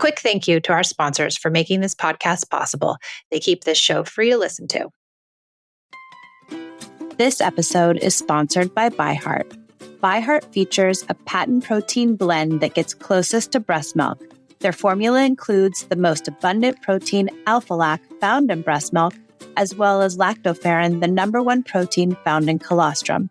quick thank you to our sponsors for making this podcast possible. They keep this show free to listen to. This episode is sponsored by ByHeart. ByHeart features a patent protein blend that gets closest to breast milk. Their formula includes the most abundant protein, alpha-lac, found in breast milk, as well as lactoferrin, the number one protein found in colostrum.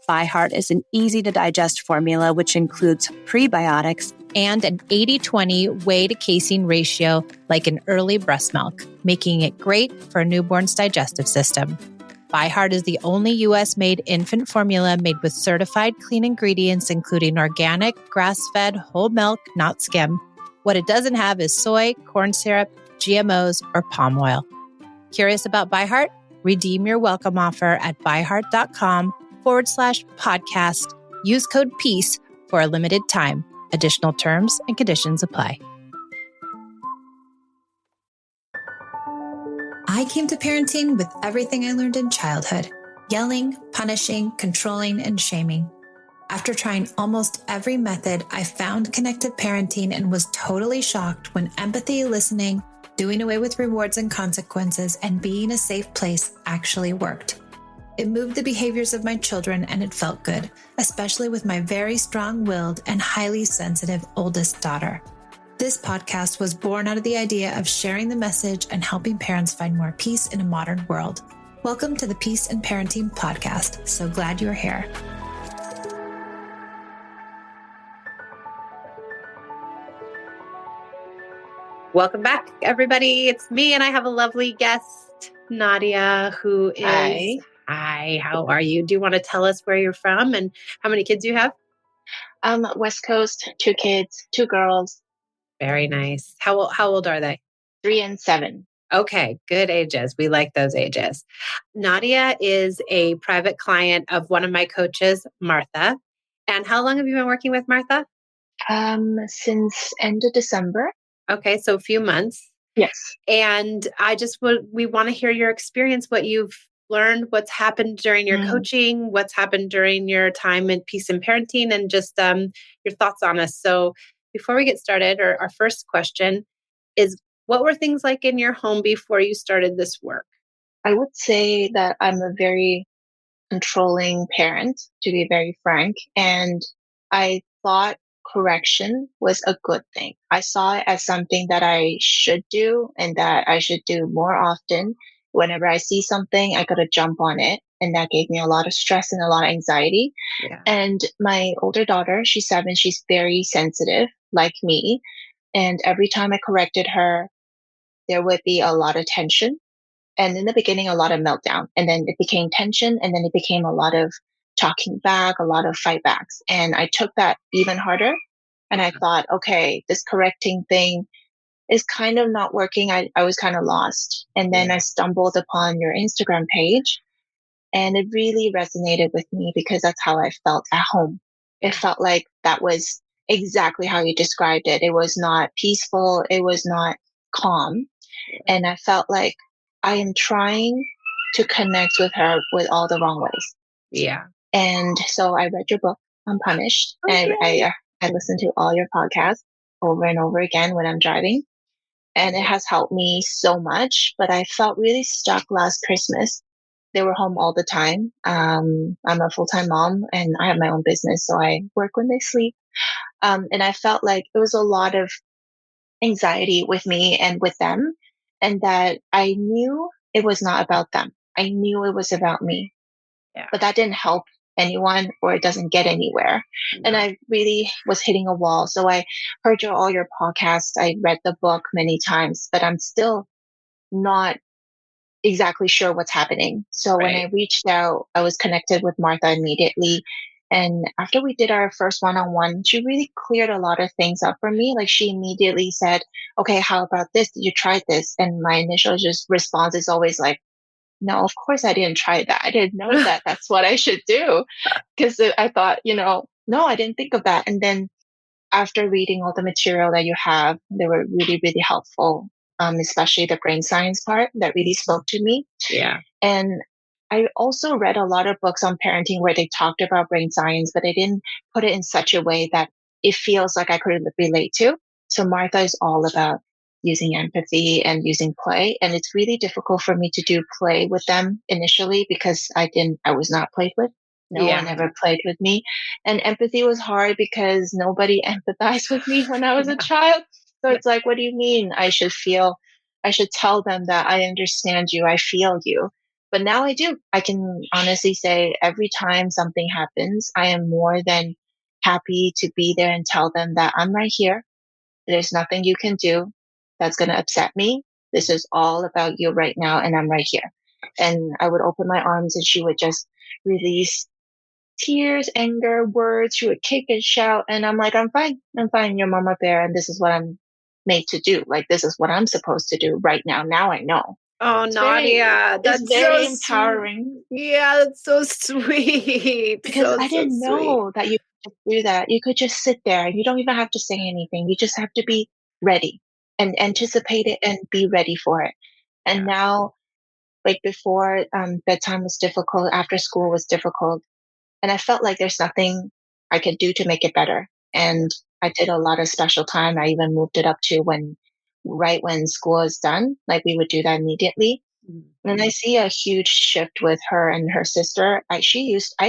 ByHeart is an easy-to-digest formula which includes prebiotics and an 80-20 whey to casein ratio like in early breast milk, making it great for a newborn's digestive system. ByHeart is the only U.S.-made infant formula made with certified clean ingredients, including organic, grass-fed, whole milk, not skim. What it doesn't have is soy, corn syrup, GMOs, or palm oil. Curious about ByHeart? Redeem your welcome offer at byheart.com/podcast. Use code PEACE for a limited time. Additional terms and conditions apply. I came to parenting with everything I learned in childhood: yelling, punishing, controlling, and shaming. After trying almost every method, I found connected parenting and was totally shocked when empathy, listening, doing away with rewards and consequences, and being a safe place actually worked. It moved the behaviors of my children, and it felt good, especially with my very strong-willed and highly sensitive oldest daughter. This podcast was born out of the idea of sharing the message and helping parents find more peace in a modern world. Welcome to the Peace and Parenting Podcast. So glad you're here. Welcome back, everybody. It's me, and I have a lovely guest, Nadia, who is... Hi, how are you? Do you want to tell us where you're from and how many kids you have? West Coast, 2 kids, 2 girls. Very nice. How old are they? 3 and 7. Okay, good ages. We like those ages. Nadia is a private client of one of my coaches, Martha. And how long have you been working with Martha? Since end of December. Okay, so a few months. Yes. And we want to hear your experience, what you've learned, what's happened during your coaching, what's happened during your time in Peace and Parenting, and just your thoughts on us. So before we get started, our first question is, what were things like in your home before you started this work? I would say that I'm a very controlling parent, to be very frank. And I thought correction was a good thing. I saw it as something that I should do and that I should do more often. Whenever I see something, I got to jump on it. And that gave me a lot of stress and a lot of anxiety. Yeah. And my older daughter, she's 7, she's very sensitive, like me. And every time I corrected her, there would be a lot of tension. And in the beginning, a lot of meltdown. And then it became tension. And then it became a lot of talking back, a lot of fight backs. And I took that even harder. And I thought, okay, this correcting thing is kind of not working. I was kind of lost. And then I stumbled upon your Instagram page. And it really resonated with me because that's how I felt at home. It felt like that was exactly how you described it. It was not peaceful. It was not calm. And I felt like I am trying to connect with her with all the wrong ways. Yeah. And so I read your book, Unpunished, and I listened to all your podcasts over and over again when I'm driving. And it has helped me so much, but I felt really stuck last Christmas. They were home all the time. I'm a full-time mom and I have my own business, so I work when they sleep. And I felt like it was a lot of anxiety with me and with them, and that I knew it was not about them. I knew it was about me. Yeah. But that didn't help anyone, or it doesn't get anywhere. No. And I really was hitting a wall. So I heard all your podcasts. I read the book many times, but I'm still not exactly sure what's happening. So when I reached out, I was connected with Martha immediately. And after we did our first one-on-one, she really cleared a lot of things up for me. Like, she immediately said, okay, how about this? Did you try this? And my initial response is always like, no, of course I didn't try that. I didn't know that that's what I should do. Because I thought, no, I didn't think of that. And then after reading all the material that you have, they were really, really helpful. Especially the brain science part that really spoke to me. Yeah. And I also read a lot of books on parenting where they talked about brain science, but they didn't put it in such a way that it feels like I could relate to. So Martha is all about using empathy and using play. And it's really difficult for me to do play with them initially because I was not played with. No one Yeah. ever played with me. And empathy was hard because nobody empathized with me when I was a child. So it's like, what do you mean I should tell them that I understand you, I feel you. But now I do. I can honestly say every time something happens, I am more than happy to be there and tell them that I'm right here. There's nothing you can do that's going to upset me. This is all about you right now, and I'm right here. And I would open my arms, and she would just release tears, anger, words. She would kick and shout, and I'm like, I'm fine. I'm fine. You're Mama Bear, and this is what I'm made to do. Like, this is what I'm supposed to do right now. Now I know. Oh, Nadia, It's that's very so empowering. Yeah, that's so sweet. Because I So didn't sweet. know that you could do that. You could just sit there and you don't even have to say anything. You just have to be ready and anticipate it and be ready for it. And Yeah. now, like before, bedtime was difficult, after school was difficult. And I felt like there's nothing I could do to make it better. And I did a lot of special time. I even moved it up to right when school is done, like we would do that immediately. And I see a huge shift with her and her sister. I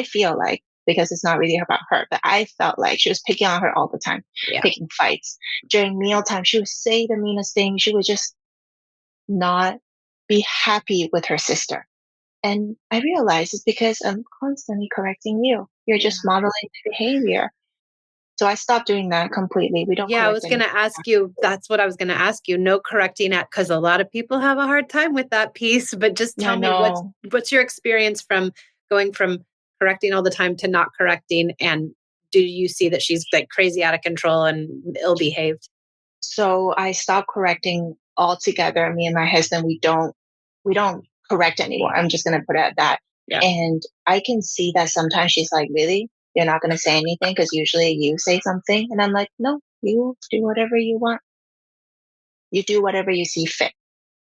feel like, because it's not really about her, but I felt like she was picking on her all the time, Yeah. picking fights. During mealtime, she would say the meanest thing. She would just not be happy with her sister. And I realized it's because I'm constantly correcting you. You're just modeling the behavior. So I stopped doing that completely. We don't Yeah, I correct was going to anything. ask you, that's what I was going to ask you. No correcting at, because a lot of people have a hard time with that piece, but just tell me what's your experience from going from correcting all the time to not correcting? And do you see that she's like crazy out of control and ill behaved? So I stopped correcting altogether. Me and my husband, we don't correct anymore. I'm just going to put it at that. Yeah. And I can see that sometimes she's like, really? You're not going to say anything? Because usually you say something. And I'm like, no, you do whatever you want. You do whatever you see fit.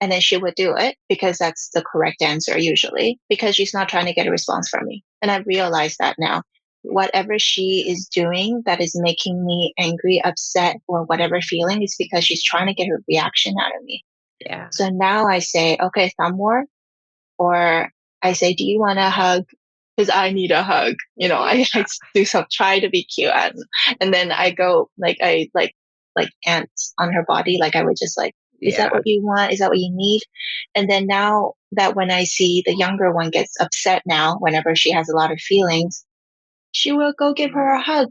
And then she would do it because that's the correct answer usually, because she's not trying to get a response from me. And I realize that now. Whatever she is doing that is making me angry, upset, or whatever feeling is because she's trying to get her reaction out of me. Yeah. So now I say, okay, thumb war, or I say, do you want a hug? Because I need a hug. I do some try to be cute, and then I go like ants on her body. Like I would just like, is that what you want? Is that what you need? And then now that when I see the younger one gets upset now, whenever she has a lot of feelings, she will go give her a hug.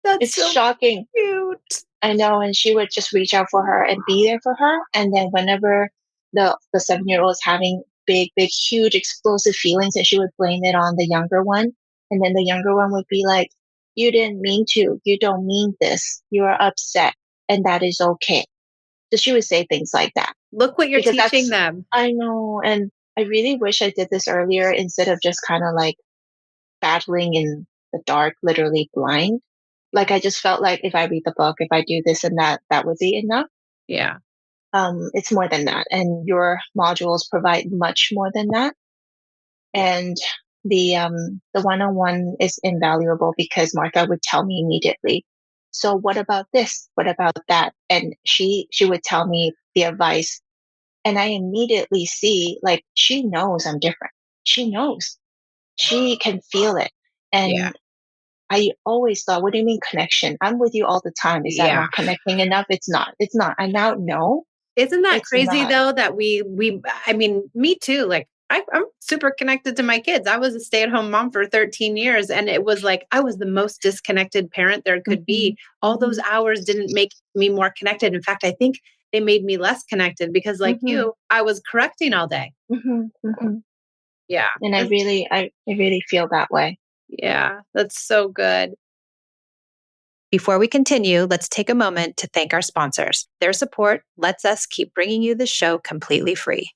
It's so shocking. Cute. I know. And she would just reach out for her and be there for her. And then whenever the 7-year-old is having big, huge, explosive feelings, and she would blame it on the younger one. And then the younger one would be like, you didn't mean to. You don't mean this. You are upset. And that is okay. So she would say things like that. Look what you're teaching them. I know. And I really wish I did this earlier instead of just kind of like battling in the dark, literally blind. Like I just felt like if I read the book, if I do this and that, that would be enough. Yeah. It's more than that. And your modules provide much more than that. And the one-on-one is invaluable because Martha would tell me immediately, so what about this? What about that? And she would tell me the advice. And I immediately see, like, she knows I'm different. She knows. She can feel it. And I always thought, what do you mean connection? I'm with you all the time. Is that not connecting enough? It's not. It's not. I now know. Isn't that crazy though, that I mean, me too. Like I'm super connected to my kids. I was a stay-at-home mom for 13 years. And it was like, I was the most disconnected parent there could be. All those hours didn't make me more connected. In fact, I think they made me less connected because like you, I was correcting all day. Yeah. And I really feel that way. Yeah, that's so good. Before we continue, let's take a moment to thank our sponsors. Their support lets us keep bringing you the show completely free.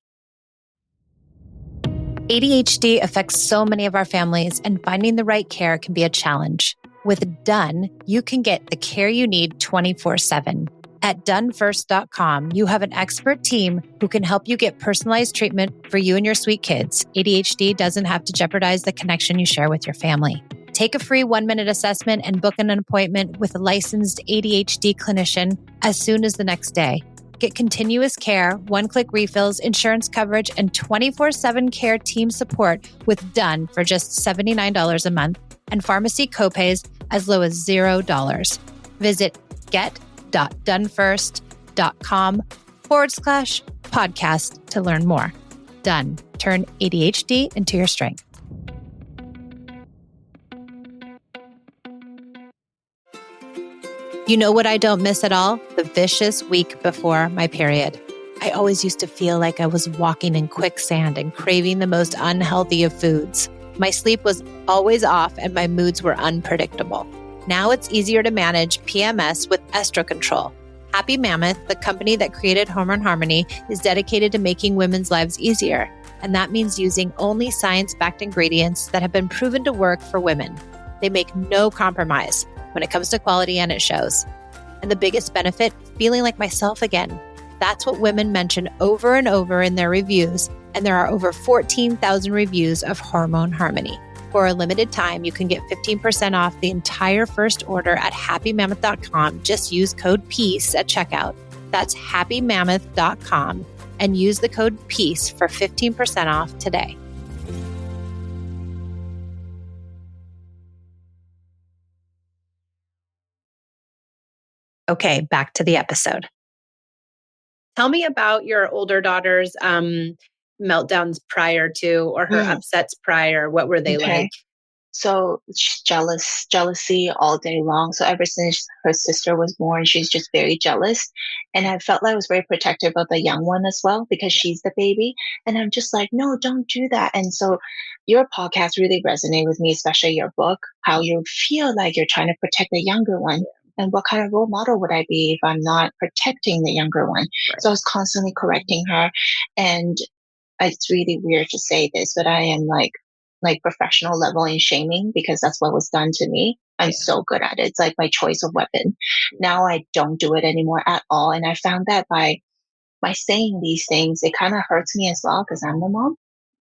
ADHD affects so many of our families, and finding the right care can be a challenge. With Done, you can get the care you need 24/7. At donefirst.com, you have an expert team who can help you get personalized treatment for you and your sweet kids. ADHD doesn't have to jeopardize the connection you share with your family. Take a free 1-minute assessment and book an appointment with a licensed ADHD clinician as soon as the next day. Get continuous care, one-click refills, insurance coverage, and 24/7 care team support with Done for just $79 a month and pharmacy copays as low as $0. Visit get.donefirst.com/podcast to learn more. Done. Turn ADHD into your strength. You know what I don't miss at all? The vicious week before my period. I always used to feel like I was walking in quicksand and craving the most unhealthy of foods. My sleep was always off and my moods were unpredictable. Now it's easier to manage PMS with Estro Control. Happy Mammoth, the company that created Hormone Harmony, is dedicated to making women's lives easier. And that means using only science-backed ingredients that have been proven to work for women. They make no compromise when it comes to quality, and it shows. And the biggest benefit, feeling like myself again. That's what women mention over and over in their reviews, and there are over 14,000 reviews of Hormone Harmony. For a limited time, you can get 15% off the entire first order at happymammoth.com. Just use code PEACE at checkout. That's happymammoth.com and use the code PEACE for 15% off today. Okay, back to the episode. Tell me about your older daughter's meltdowns prior to, or her upsets prior. What were they like? So she's jealousy all day long. So ever since her sister was born, she's just very jealous. And I felt like I was very protective of the young one as well, because she's the baby. And I'm just like, no, don't do that. And so your podcast really resonated with me, especially your book, how you feel like you're trying to protect the younger one. And what kind of role model would I be if I'm not protecting the younger one? Right. So I was constantly correcting her. And it's really weird to say this, but I am like professional level in shaming, because that's what was done to me. I'm so good at it. It's like my choice of weapon. Now I don't do it anymore at all. And I found that by saying these things, it kind of hurts me as well, because I'm the mom.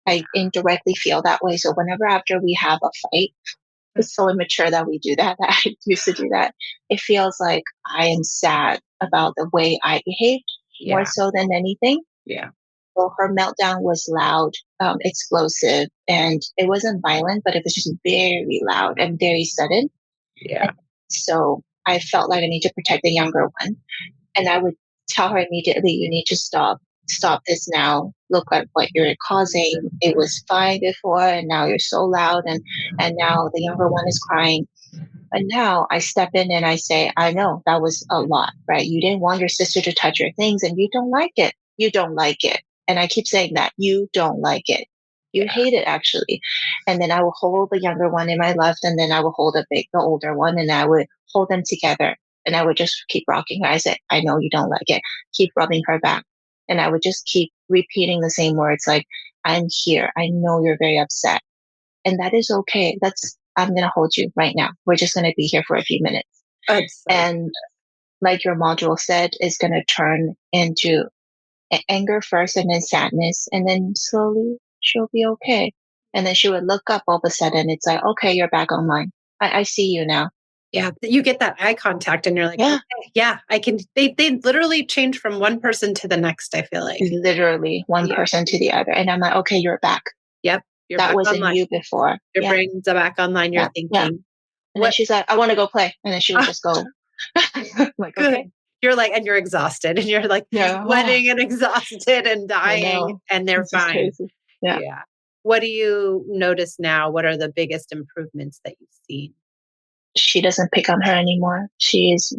I indirectly feel that way. So whenever after we have a fight, it's so immature that we do that, that I used to do that. It feels like I am sad about the way I behaved more so than anything. Yeah. So her meltdown was loud, explosive, and it wasn't violent, but it was just very loud and very sudden. Yeah. And so I felt like I need to protect the younger one. And I would tell her immediately, you need to stop this now. Look at what you're causing. It was fine before, and now you're so loud, and now the younger one is crying. And now I step in and I say, I know that was a lot, right? You didn't want your sister to touch your things, and you don't like it. You don't like it. And I keep saying that you don't like it. You hate it, actually. And then I will hold the younger one in my left, and then I will hold the older one, and I would hold them together. And I would just keep rocking her. I said, I know you don't like it. Keep rubbing her back. And I would just keep repeating the same words, like, I'm here. I know you're very upset. And that is okay. I'm going to hold you right now. We're just going to be here for a few minutes. And like your module said, it's going to turn into anger first, and then sadness. And then slowly she'll be okay. And then she would look up all of a sudden. It's like, okay, you're back online. I see you now. Yeah. You get that eye contact and you're like, okay, yeah, I can. They literally change from one person to the next, I feel like. Literally one person to the other. And I'm like, okay, you're back. Yep. That wasn't online. You before. Your brain's back online. You're thinking. Yeah. And then she's like, I want to go play. And then she would just go. Like, good. Okay. You're like, and you're exhausted, and you're like sweating and exhausted and dying, and they're fine. Yeah. What do you notice now? What are the biggest improvements that you've seen? She doesn't pick on her anymore. She is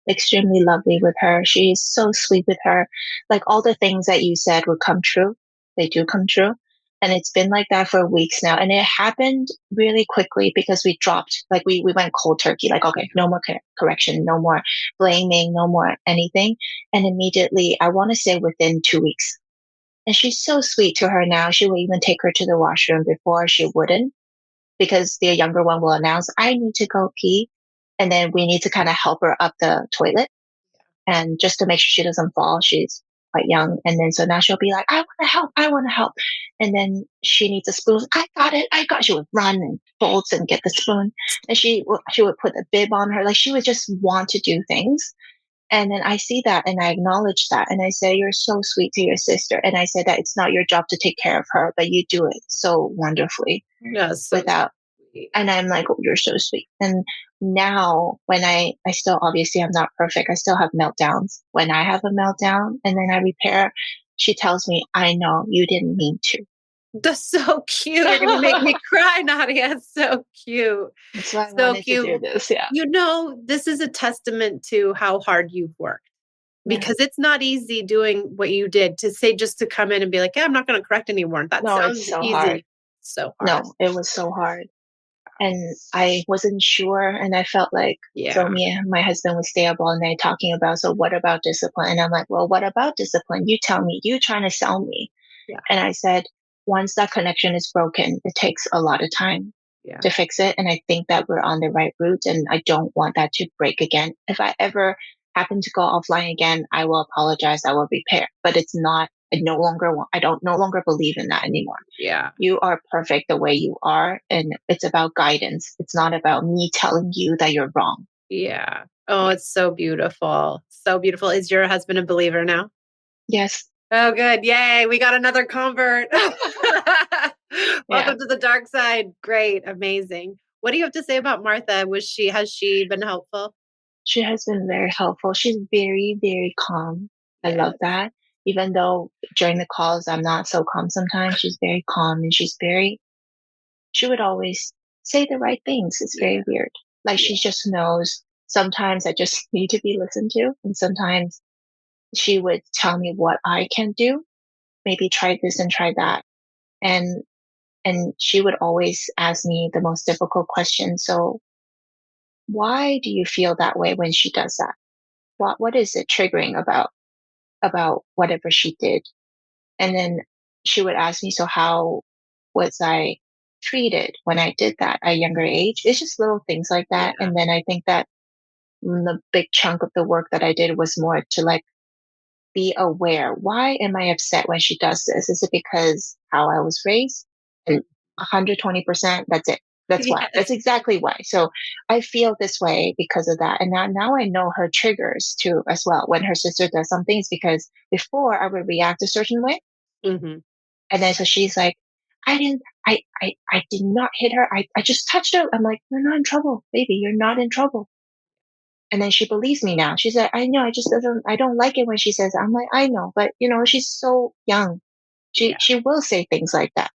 extremely lovely with her. She's so sweet with her. Like all the things that you said would come true. They do come true. And it's been like that for weeks now. And it happened really quickly because we dropped, like we went cold turkey, like, okay, no more correction, no more blaming, no more anything. And immediately, I want to say within 2 weeks. And she's so sweet to her now. She will even take her to the washroom. Before she wouldn't, because the younger one will announce, I need to go pee. And then we need to kind of help her up the toilet. And just to make sure she doesn't fall, she's quite young. And then so now she'll be like, I want to help. I want to help. And then she needs a spoon. I got it. I got it. She would run and bolts and get the spoon. And she would put a bib on her. Like she would just want to do things. And then I see that and I acknowledge that. And I say, you're so sweet to your sister. And I say that it's not your job to take care of her, but you do it so wonderfully Yes. without. And I'm like, oh, you're so sweet. And now when I still, obviously I'm not perfect. I still have meltdowns. When I have a meltdown and then I repair, she tells me, I know you didn't mean to. That's so cute. You're going to make me cry, Nadia. It's so cute. That's why I So wanted cute. to do this. Yeah. This is a testament to how hard you've worked. Because it's not easy doing what you did to say, just to come in and be like, yeah, I'm not going to correct anymore. That No, sounds it's so easy. hard. So hard. No, it was so hard. And I wasn't sure. And I felt like, so me and my husband would stay up all night talking about, so what about discipline? And I'm like, well, what about discipline? You tell me, you trying to sell me. Yeah. And I said, once that connection is broken, it takes a lot of time to fix it. And I think that we're on the right route. And I don't want that to break again. If I ever happen to go offline again, I will apologize. I will repair. But it's not, I don't no longer believe in that anymore. Yeah. You are perfect the way you are. And it's about guidance. It's not about me telling you that you're wrong. Yeah. Oh, it's so beautiful. So beautiful. Is your husband a believer now? Yes. Oh, good. Yay. We got another convert. Welcome to the dark side. Great. Amazing. What do you have to say about Martha? Has she been helpful? She has been very helpful. She's very, very calm. I love that. Even though during the calls, I'm not so calm sometimes, she's very calm and she would always say the right things. It's very weird. Like she just knows sometimes I just need to be listened to. And sometimes she would tell me what I can do. Maybe try this and try that. And she would always ask me the most difficult question. So why do you feel that way when she does that? What is it triggering about whatever she did? And then she would ask me, so how was I treated when I did that at a younger age? It's just little things like that. And then I think that the big chunk of the work that I did was more to like be aware. Why am I upset when she does this? Is it because how I was raised? And 120%, that's it. That's why. That's exactly why. So I feel this way because of that. And now I know her triggers too as well. When her sister does something, it's because before I would react a certain way. Mm-hmm. And then so she's like, I did not hit her. I just touched her. I'm like, you're not in trouble, baby. You're not in trouble. And then she believes me now. She's like, I know, I don't like it when she says, I'm like, I know, but she's so young. She will say things like that,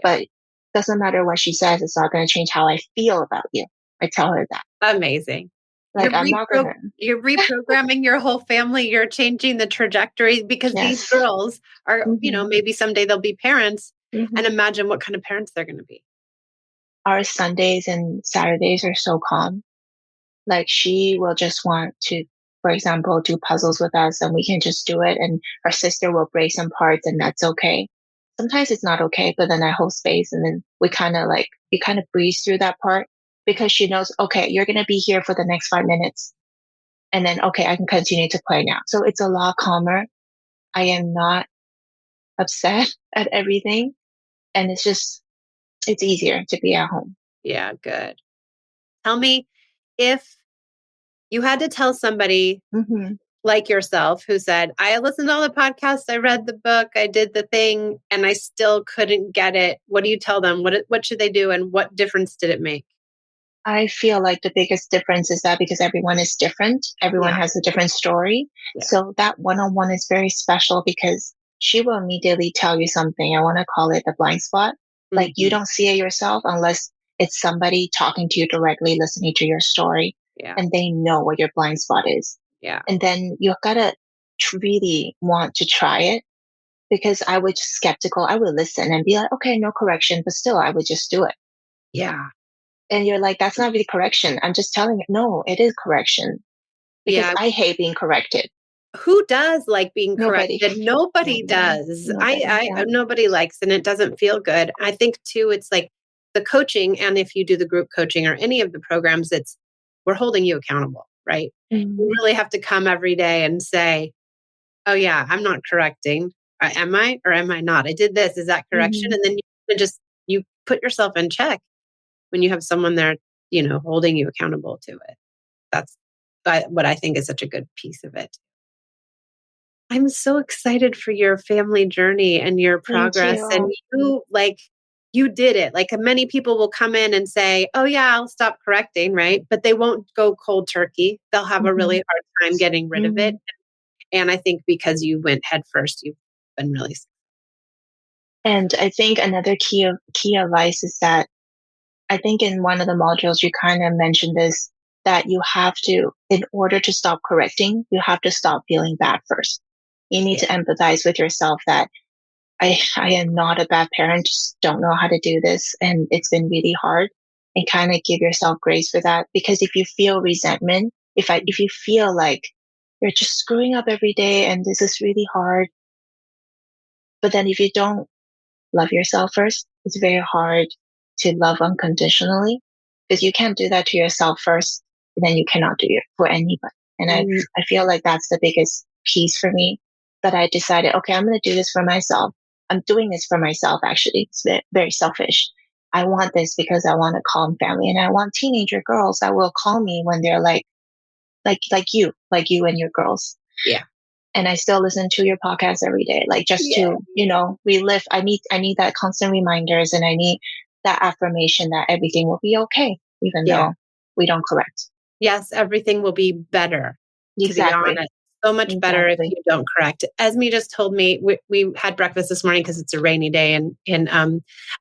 but doesn't matter what she says. It's not going to change how I feel about you. I tell her that. Amazing. Like, I'm not going to. You're reprogramming your whole family. You're changing the trajectory because these girls are, maybe someday they'll be parents and imagine what kind of parents they're going to be. Our Sundays and Saturdays are so calm. Like she will just want to, for example, do puzzles with us and we can just do it. And her sister will break some parts and that's okay. Sometimes it's not okay, but then I hold space and then we kind of breeze through that part because she knows, okay, you're going to be here for the next 5 minutes. And then, okay, I can continue to play now. So it's a lot calmer. I am not upset at everything. And it's easier to be at home. Yeah, good. Tell me, if you had to tell somebody like yourself who said, I listened to all the podcasts, I read the book, I did the thing, and I still couldn't get it. What do you tell them? What should they do? And what difference did it make? I feel like the biggest difference is that because everyone is different, everyone has a different story. Yeah. So that one-on-one is very special because she will immediately tell you something. I want to call it the blind spot. Like you don't see it yourself unless it's somebody talking to you directly, listening to your story, and they know what your blind spot is. Yeah. And then you've got to really want to try it because I was just skeptical. I would listen and be like, okay, no correction, but still I would just do it. Yeah. And you're like, that's not really correction. I'm just telling you, no, it is correction. Because I hate being corrected. Who does like being corrected? Nobody does. Nobody likes, and it doesn't feel good. I think too, it's like the coaching. And if you do the group coaching or any of the programs, we're holding you accountable, right? You really have to come every day and say, oh yeah, I'm not correcting. Am I or am I not? I did this. Is that correction? And then you put yourself in check when you have someone there, holding you accountable to it. That's what I think is such a good piece of it. I'm so excited for your family journey and your Thank progress. you. And you did it. Like many people will come in and say, oh yeah, I'll stop correcting, right? But they won't go cold turkey. They'll have a really hard time getting rid of it. And I think because you went head first, you've been really. And I think another key advice is that I think in one of the modules you kind of mentioned this, that you have to, in order to stop correcting, you have to stop feeling bad first. You need to empathize with yourself that I am not a bad parent, just don't know how to do this, and it's been really hard, and kind of give yourself grace for that. Because if you feel resentment, if you feel like you're just screwing up every day and this is really hard, but then if you don't love yourself first, it's very hard to love unconditionally, because you can't do that to yourself first, and then you cannot do it for anybody. And I feel like that's the biggest piece for me, that I decided, okay, I'm going to do this for myself. I'm doing this for myself, actually. It's very selfish. I want this because I want a calm family, and I want teenager girls that will call me when they're like you and your girls. Yeah. And I still listen to your podcast every day, like just to, relive. I need that constant reminders, and I need that affirmation that everything will be okay, even though we don't correct. Yes, everything will be better. Exactly. To be honest, so much better if you don't correct. Esme just told me, we had breakfast this morning because it's a rainy day in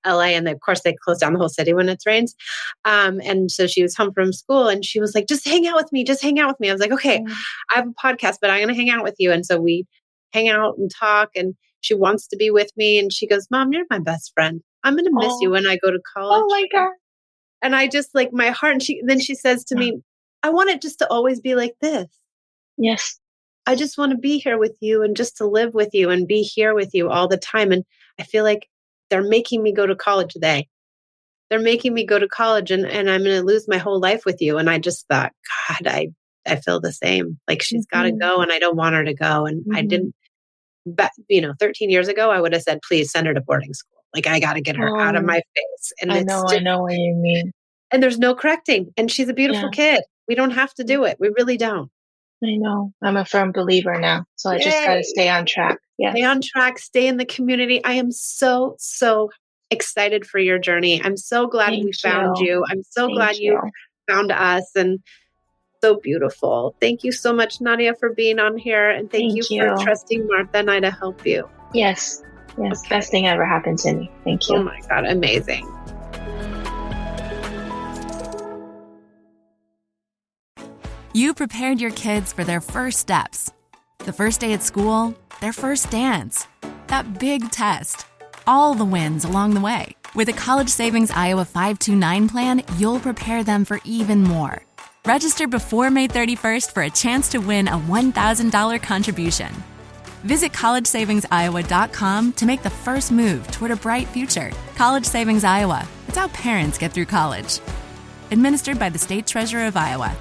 LA, and of course they close down the whole city when it rains. And so she was home from school, and she was like, just hang out with me. I was like, okay, I have a podcast, but I'm going to hang out with you. And so we hang out and talk, and she wants to be with me. And she goes, Mom, you're my best friend. I'm going to miss you when I go to college. Oh my God. And I just like my heart. And then she says to me, I want it just to always be like this. Yes. I just want to be here with you, and just to live with you and be here with you all the time. And I feel like they're making me go to college today. They're making me go to college, and I'm going to lose my whole life with you. And I just thought, God, I feel the same. Like she's got to go, and I don't want her to go. And I didn't, but 13 years ago, I would have said, please send her to boarding school. Like I got to get her out of my face. And I know what you mean. And there's no correcting. And she's a beautiful kid. We don't have to do it. We really don't. I know. I'm a firm believer now. So I just got to stay on track. Yeah. Stay on track, stay in the community. I am so, so excited for your journey. I'm so glad we found you. I'm so glad you found us, and so beautiful. Thank you so much, Nadia, for being on here. And thank you for trusting Martha and I to help you. Yes. Yes. Okay. Best thing ever happened to me. Thank you. Oh my God. Amazing. You prepared your kids for their first steps. The first day at school, their first dance, that big test, all the wins along the way. With a College Savings Iowa 529 plan, you'll prepare them for even more. Register before May 31st for a chance to win a $1,000 contribution. Visit collegesavingsiowa.com to make the first move toward a bright future. College Savings Iowa. It's how parents get through college. Administered by the State Treasurer of Iowa.